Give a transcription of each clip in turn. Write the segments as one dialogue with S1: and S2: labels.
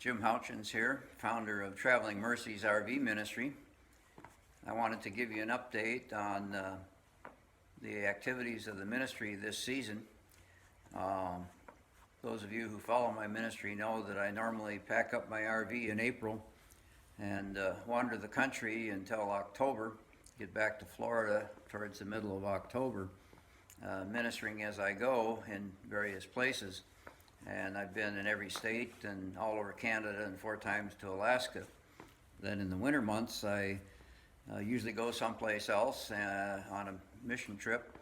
S1: Jim Houchins here, founder of Traveling Mercies RV Ministry. I wanted to give you an update on the activities of the ministry this season. Those of you who follow my ministry know that I normally pack up my RV in April and wander the country until October, get back to Florida towards the middle of October, ministering as I go in various places. And I've been in every state and all over Canada and 4 times to Alaska. Then in the winter months, I usually go someplace else on a mission trip.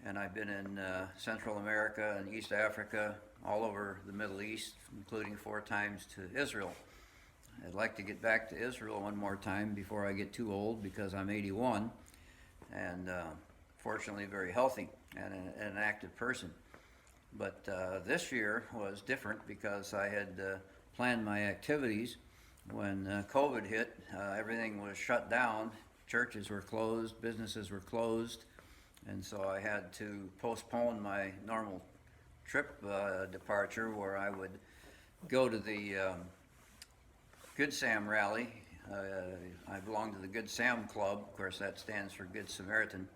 S1: And I've been in Central America and East Africa, all over the Middle East, including 4 times to Israel. I'd like to get back to Israel one more time before I get too old, because I'm 81 and fortunately very healthy and an active person. But this year was different because I had planned my activities when COVID hit. Everything was shut down. Churches were closed, businesses were closed, and so I had to postpone my normal trip departure, where I would go to the Good Sam rally. I belong to the Good Sam Club. Of course, that stands for Good Samaritan,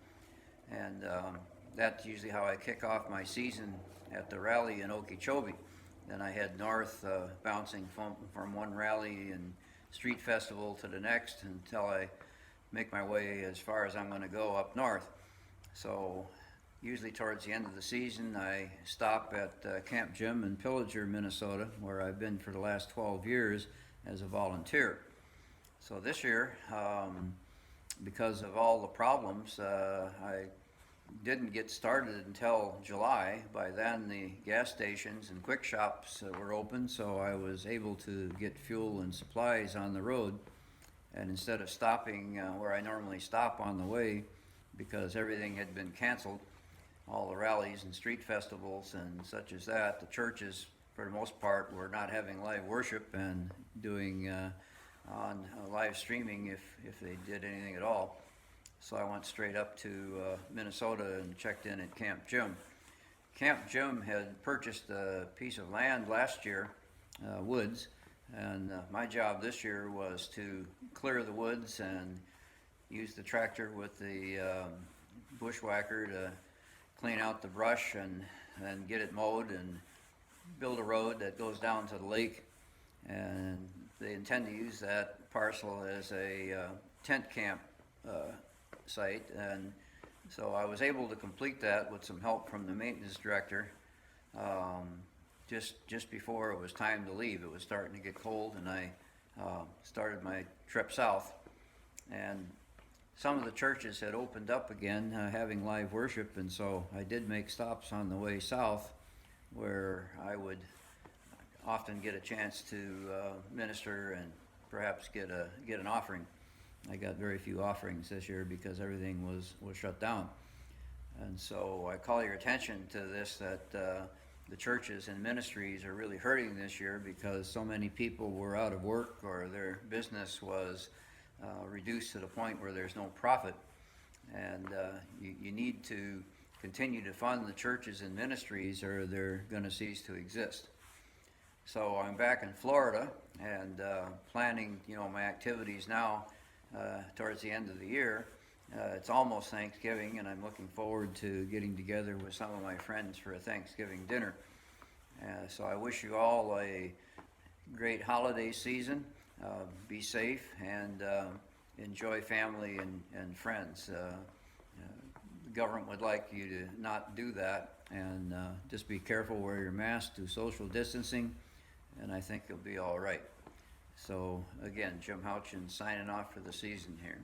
S1: and that's usually how I kick off my season at the rally in Okeechobee. Then I head north, bouncing from one rally and street festival to the next until I make my way as far as I'm going to go up north. So usually towards the end of the season, I stop at Camp Jim in Pillager, Minnesota, where I've been for the last 12 years as a volunteer. So this year, because of all the problems, I didn't get started until July. By then the gas stations and quick shops were open, so I was able to get fuel and supplies on the road. And instead of stopping where I normally stop on the way, because everything had been canceled, all the rallies and street festivals and such as that, the churches for the most part were not having live worship and doing on live streaming if they did anything at all. So I went straight up to Minnesota and checked in at Camp Jim. Camp Jim had purchased a piece of land last year, woods, and my job this year was to clear the woods and use the tractor with the bushwhacker to clean out the brush and get it mowed and build a road that goes down to the lake. And they intend to use that parcel as a tent camp site, and so I was able to complete that with some help from the maintenance director just before it was time to leave. It was starting to get cold, and I started my trip south. And some of the churches had opened up again, having live worship, and so I did make stops on the way south, where I would often get a chance to minister and perhaps get an offering. I got very few offerings this year because everything was shut down. And so I call your attention to this, that the churches and ministries are really hurting this year because so many people were out of work, or their business was reduced to the point where there's no profit. And you need to continue to fund the churches and ministries, or they're going to cease to exist. So I'm back in Florida and planning my activities now. Towards the end of the year. It's almost Thanksgiving, and I'm looking forward to getting together with some of my friends for a Thanksgiving dinner. So I wish you all a great holiday season. Be safe and enjoy family and friends. The government would like you to not do that, and just be careful, wear your mask, do social distancing, and I think you'll be all right. So again, Jim Houchins signing off for the season here.